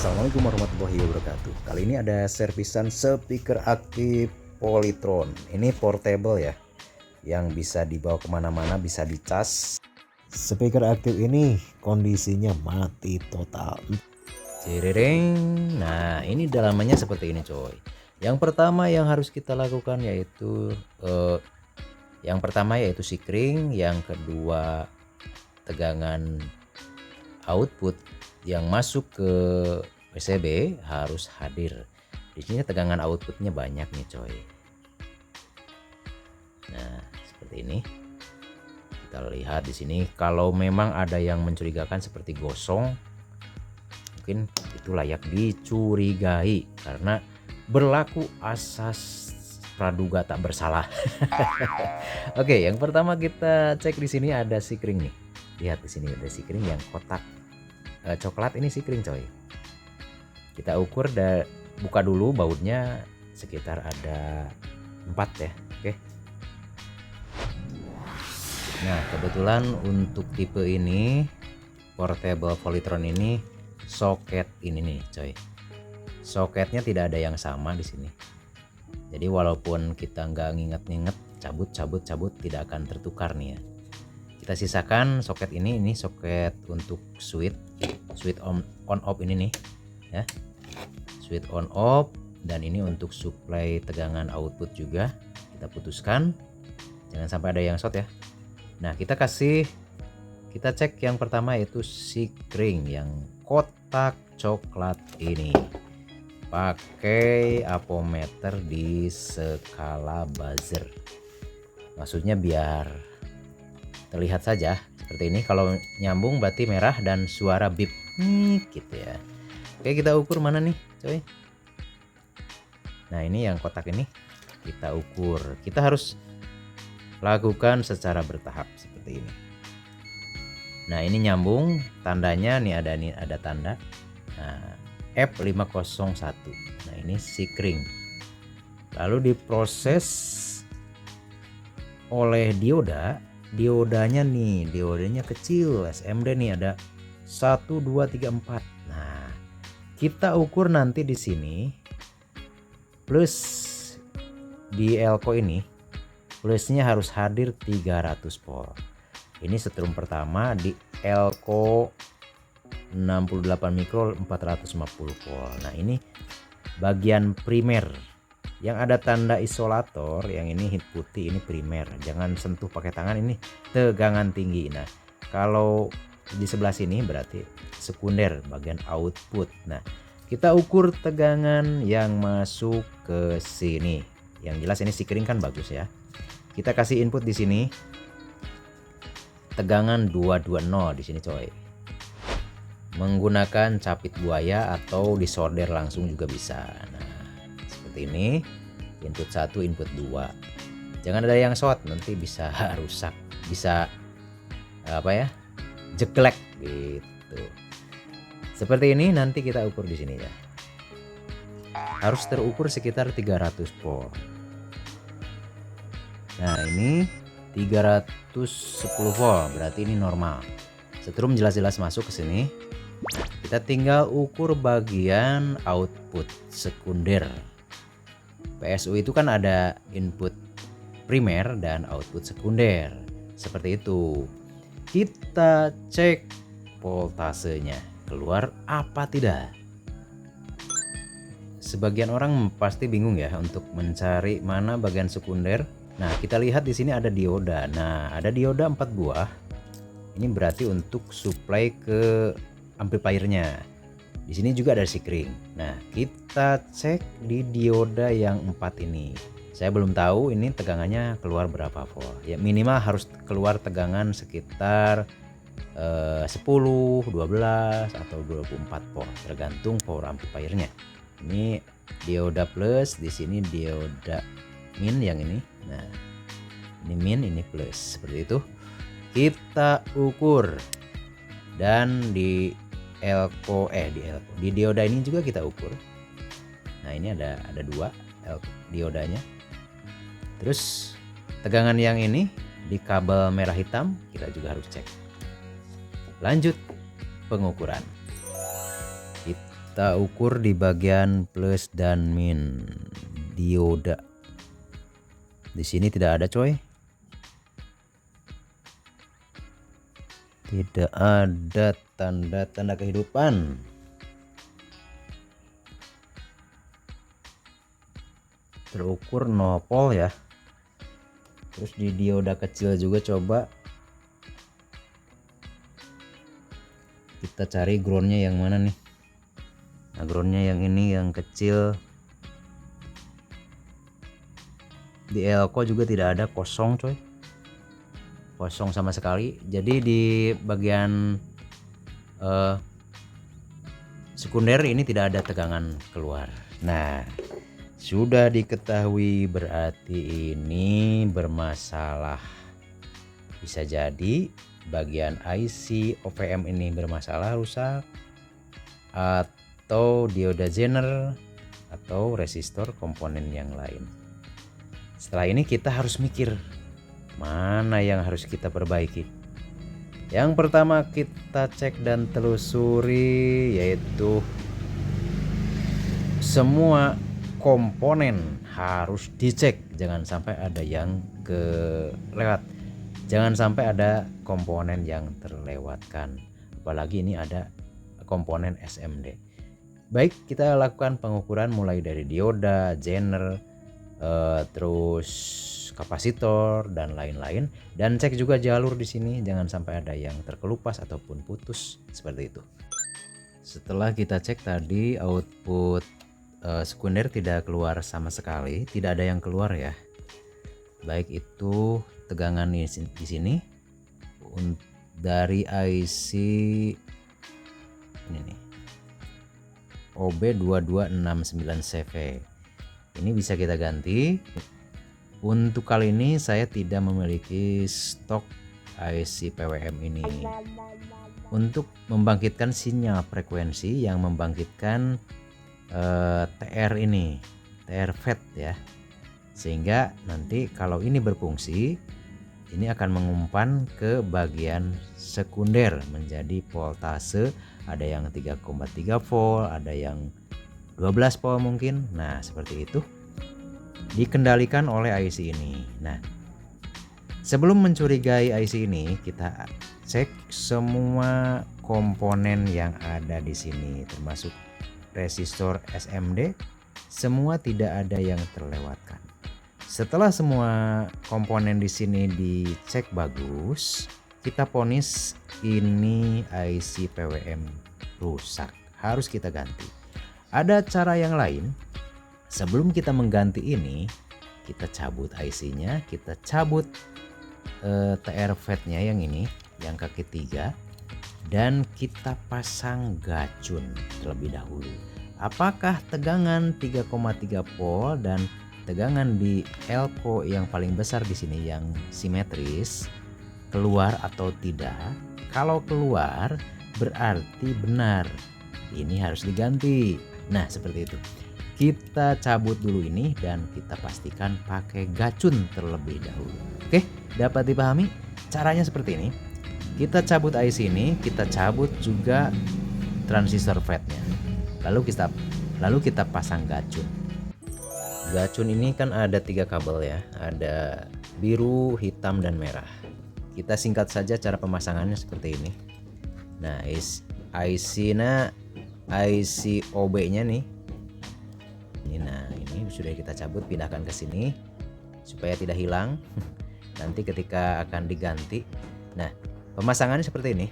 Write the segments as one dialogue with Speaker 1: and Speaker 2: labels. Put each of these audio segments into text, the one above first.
Speaker 1: Assalamualaikum warahmatullahi wabarakatuh. Kali ini ada servisan speaker aktif Polytron. Ini portable ya, yang bisa dibawa kemana-mana, bisa dicas. Speaker aktif ini kondisinya mati total. Cireng. Nah, ini dalamannya seperti ini coy. Yang pertama yang harus kita lakukan yaitu sikring, yang kedua tegangan output yang masuk ke PCB harus hadir. Di sini tegangan outputnya banyak nih coy. Nah, seperti ini. Kita lihat di sini kalau memang ada yang mencurigakan seperti gosong, mungkin itu layak dicurigai karena berlaku asas praduga tak bersalah. Oke, yang pertama kita cek di sini ada sikring nih. Lihat di sini ada sikring yang kotak coklat, ini sikring coy. Kita ukur buka dulu bautnya sekitar ada 4 ya. Oke. Nah, kebetulan untuk tipe ini portable Polytron ini soket ini nih coy. Soketnya tidak ada yang sama di sini. Jadi walaupun kita nggak nginget-nginget, cabut tidak akan tertukar nih ya. Kita sisakan soket ini soket untuk switch on off ini nih ya. Switch on off, dan ini untuk supply tegangan output juga kita putuskan. Jangan sampai ada yang short ya. Nah, kita cek yang pertama yaitu sikring yang kotak coklat ini. Pakai apometer di skala buzzer. Maksudnya biar terlihat saja seperti ini. Kalau nyambung berarti merah dan suara bip nih gitu ya. Oke, kita ukur mana nih coy. Nah, ini yang kotak ini kita ukur. Kita harus lakukan secara bertahap seperti ini. Nah, ini nyambung, tandanya nih ada tanda. Nah, F501. Nah, ini sikring. Lalu diproses oleh diodanya nih, diodanya kecil, SMD nih ada 1 2 3 4. Nah, kita ukur nanti di sini plus di elko ini plusnya harus hadir 300 volt. Ini setrum pertama di elko 68 mikro 450 volt. Nah, ini bagian primer yang ada tanda isolator, yang ini hit putih ini primer. Jangan sentuh pakai tangan, ini tegangan tinggi. Nah, kalau di sebelah sini berarti sekunder, bagian output. Nah, kita ukur tegangan yang masuk ke sini. Yang jelas ini sikring kan bagus ya. Kita kasih input di sini tegangan 220 di sini coy. Menggunakan capit buaya atau disolder langsung juga bisa. Nah, seperti ini. Input 1, input 2. Jangan ada yang short, nanti bisa rusak, bisa jeglek gitu. Seperti ini nanti kita ukur di sini ya. Harus terukur sekitar 300 volt. Nah, ini 310 volt, berarti ini normal. Setrum jelas-jelas masuk ke sini. Kita tinggal ukur bagian output sekunder. PSU itu kan ada input primer dan output sekunder. Seperti itu. Kita cek voltasenya, keluar apa tidak. Sebagian orang pasti bingung ya untuk mencari mana bagian sekunder. Nah, kita lihat di sini ada dioda. Nah, ada dioda 4 buah. Ini berarti untuk supply ke amplifiernya. Di sini juga ada sikring. Nah, kita cek di dioda yang 4 ini. Saya belum tahu ini tegangannya keluar berapa volt. Ya, minimal harus keluar tegangan sekitar 10, 12 atau 24 volt, tergantung power amplifiernya. Ini dioda plus, di sini dioda min yang ini. Nah, ini min, ini plus, seperti itu. Kita ukur, dan di dioda ini juga kita ukur. Nah, ini ada 2 diodanya. Terus tegangan yang ini di kabel merah hitam kita juga harus cek. Lanjut pengukuran. Kita ukur di bagian plus dan min dioda. Di sini tidak ada coy. Tidak ada tanda-tanda kehidupan. Terukur 0 volt ya. Terus di dioda kecil juga coba kita cari groundnya yang mana nih. Nah, groundnya yang ini yang kecil. Di elko juga tidak ada, kosong coy, kosong sama sekali. Jadi di bagian sekunder ini tidak ada tegangan keluar. Nah, sudah diketahui berarti ini bermasalah. Bisa jadi bagian IC OVM ini bermasalah, rusak, atau dioda zener atau resistor komponen yang lain. Setelah ini kita harus mikir mana yang harus kita perbaiki. Yang pertama kita cek dan telusuri yaitu semua komponen harus dicek, jangan sampai ada yang kelewat. Jangan sampai ada komponen yang terlewatkan. Apalagi ini ada komponen SMD. Baik, kita lakukan pengukuran mulai dari dioda, zener, terus kapasitor dan lain-lain, dan cek juga jalur di sini jangan sampai ada yang terkelupas ataupun putus seperti itu. Setelah kita cek tadi output sekunder tidak keluar sama sekali, tidak ada yang keluar ya. Baik itu tegangan di sini dari IC ini nih OB2269CV. Ini bisa kita ganti. Untuk kali ini saya tidak memiliki stok IC PWM ini. Untuk membangkitkan sinyal frekuensi yang membangkitkan TR ini, TR FET ya. Sehingga nanti kalau ini berfungsi, ini akan mengumpan ke bagian sekunder menjadi voltase, ada yang 3,3 volt, ada yang 12 volt mungkin. Nah, seperti itu. Dikendalikan oleh IC ini. Nah, sebelum mencurigai IC ini, kita cek semua komponen yang ada di sini, termasuk resistor SMD, semua tidak ada yang terlewatkan. Setelah semua komponen di sini dicek bagus, kita vonis ini IC PWM rusak, harus kita ganti. Ada cara yang lain. Sebelum kita mengganti ini, kita cabut IC-nya, kita cabut TR FET-nya yang ini, yang kaki 3, dan kita pasang gacun terlebih dahulu. Apakah tegangan 3,3 volt dan tegangan di elko yang paling besar di sini yang simetris keluar atau tidak? Kalau keluar berarti benar, ini harus diganti. Nah, seperti itu. Kita cabut dulu ini dan kita pastikan pakai gacun terlebih dahulu. Oke, dapat dipahami? Caranya seperti ini. Kita cabut IC ini, kita cabut juga transistor FET-nya. Lalu kita pasang gacun. Gacun ini kan ada 3 kabel ya, ada biru, hitam, dan merah. Kita singkat saja cara pemasangannya seperti ini. Nah, IC OB-nya nih. Nah, ini sudah kita cabut, pindahkan ke sini supaya tidak hilang nanti ketika akan diganti. Nah, pemasangannya seperti ini.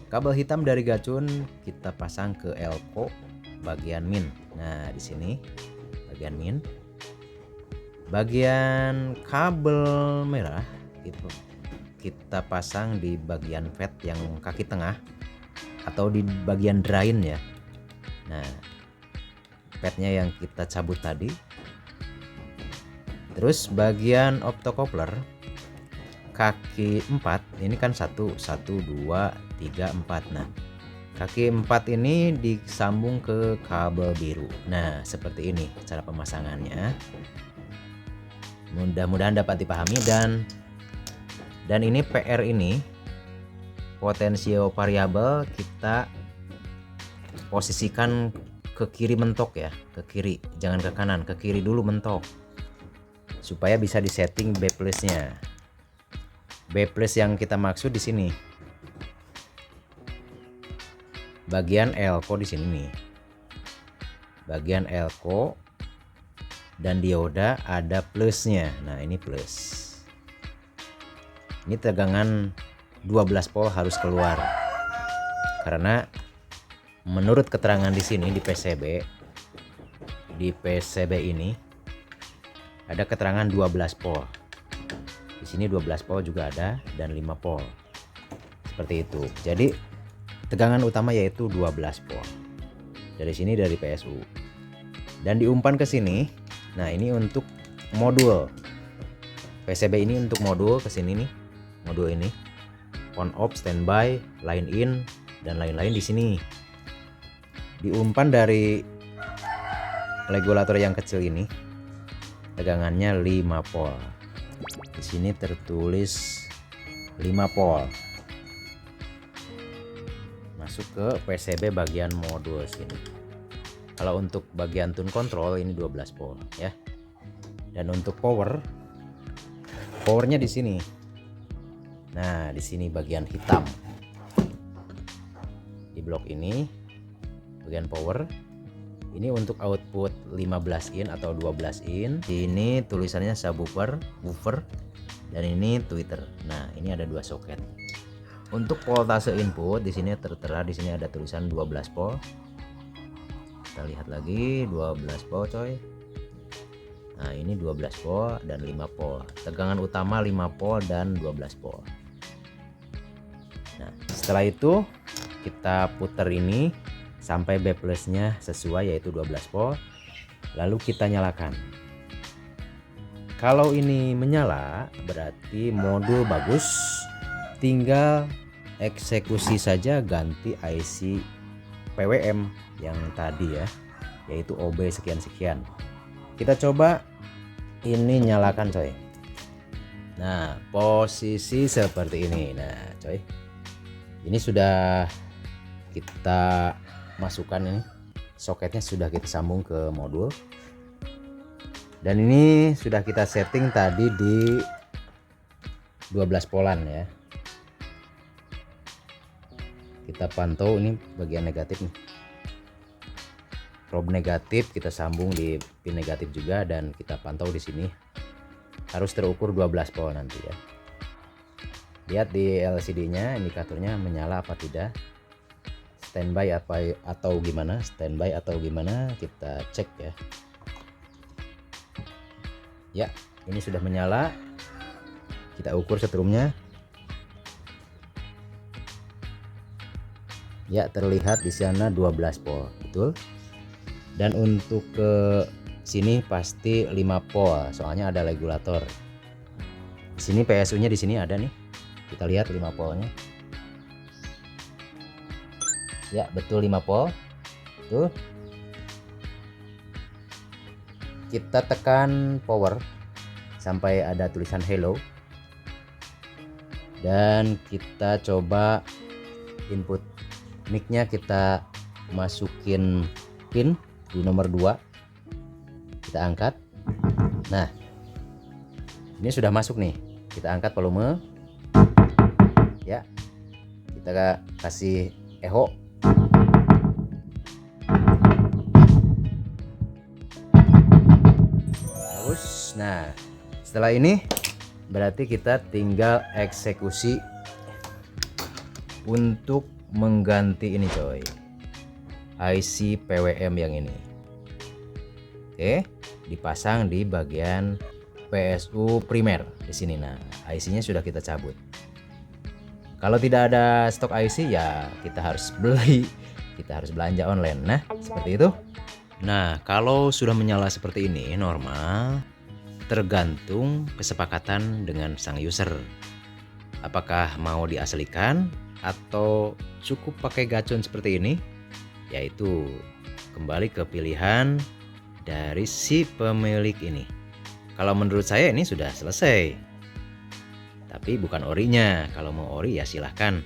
Speaker 1: Kabel hitam dari gacun kita pasang ke elko bagian min. Nah, di sini bagian min. Bagian kabel merah kita pasang di bagian FET yang kaki tengah atau di bagian drain ya. Nah, FET-nya yang kita cabut tadi. Terus bagian optocoupler kaki 4 ini kan 1, 2, 3, 4. Nah, kaki 4 ini disambung ke kabel biru. Nah, seperti ini cara pemasangannya. Mudah-mudahan dapat dipahami. Dan ini PR ini potensio variabel kita posisikan ke kiri mentok ya, ke kiri, jangan ke kanan, ke kiri dulu mentok supaya bisa disetting backplace-nya. Backplace yang kita maksud di sini bagian elko di sini nih, bagian elko dan dioda ada plusnya. Nah ini plus, ini tegangan 12 volt harus keluar karena menurut keterangan di sini di PCB ini ada keterangan 12 volt. Di sini 12 volt juga ada dan 5 volt. Seperti itu. Jadi tegangan utama yaitu 12 volt. Dari sini dari PSU. Dan diumpan ke sini. Nah, ini untuk modul. PCB ini untuk modul ke sini nih. Modul ini on off, standby, line in dan lain-lain di sini. Diumpan dari regulator yang kecil ini, tegangannya 5 volt. Di sini tertulis 5 volt. Masuk ke PCB bagian modul sini. Kalau untuk bagian tune control ini 12 volt ya. Dan untuk powernya di sini. Nah, di sini bagian hitam. Di blok ini bagian power. Ini untuk output 15 in atau 12 in. Ini tulisannya subwoofer, woofer, dan ini tweeter. Nah, ini ada 2 soket. Untuk voltase input di sini tertera, di sini ada tulisan 12 volt. Kita lihat lagi 12 volt coy. Nah, ini 12 volt dan 5 volt. Tegangan utama 5 volt dan 12 volt. Nah, setelah itu kita putar ini sampai backplace-nya sesuai yaitu 12 volt. Lalu kita nyalakan. Kalau ini menyala berarti modul bagus. Tinggal eksekusi saja ganti IC PWM yang tadi ya, yaitu OB sekian-sekian. Kita coba ini nyalakan coy. Nah, posisi seperti ini. Nah coy, ini sudah kita masukkan, ini soketnya sudah kita sambung ke modul, dan ini sudah kita setting tadi di 12 voltan ya. Kita pantau ini bagian negatif nih, probe negatif kita sambung di pin negatif juga, dan kita pantau di sini harus terukur 12 volt nanti ya. Lihat di LCD-nya indikatornya menyala apa tidak, standby apa atau gimana, standby atau gimana, kita cek ya. Ya, ini sudah menyala. Kita ukur setrumnya. Ya, terlihat di sana 12 volt, betul. Dan untuk ke sini pasti 5 volt, soalnya ada regulator. Di sini PSU-nya di sini ada nih. Kita lihat 5 voltnya. Ya, betul 5 volt. Tuh. Kita tekan power sampai ada tulisan hello. Dan kita coba input mic-nya, kita masukin pin di nomor 2. Kita angkat. Nah, ini sudah masuk nih. Kita angkat volume. Ya. Kita kasih echo. Bagus. Nah, setelah ini berarti kita tinggal eksekusi untuk mengganti ini coy, IC PWM yang ini. Oke, dipasang di bagian PSU primer di sini. Nah, IC-nya sudah kita cabut. Kalau tidak ada stok IC ya kita harus beli, kita harus belanja online. Nah, seperti itu. Nah, kalau sudah menyala seperti ini normal, tergantung kesepakatan dengan sang user. Apakah mau diaslikan atau cukup pakai gacun seperti ini, yaitu kembali ke pilihan dari si pemilik ini. Kalau menurut saya ini sudah selesai, tapi bukan orinya. Kalau mau ori ya silahkan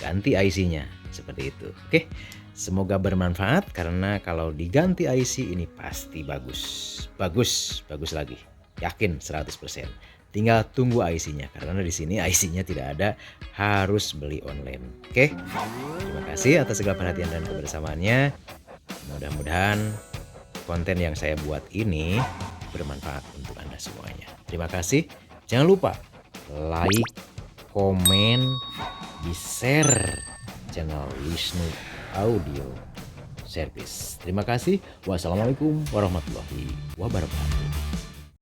Speaker 1: ganti IC-nya seperti itu. Oke, Semoga bermanfaat karena kalau diganti IC ini pasti bagus. Bagus lagi. Yakin 100%. Tinggal tunggu IC-nya karena di sini IC-nya tidak ada, harus beli online. Oke. Terima kasih atas segala perhatian dan kebersamaannya. Mudah-mudahan konten yang saya buat ini bermanfaat untuk Anda semuanya. Terima kasih. Jangan lupa like, komen, di-share channel Wisnu Audio Service. Terima kasih. Wassalamualaikum warahmatullahi wabarakatuh.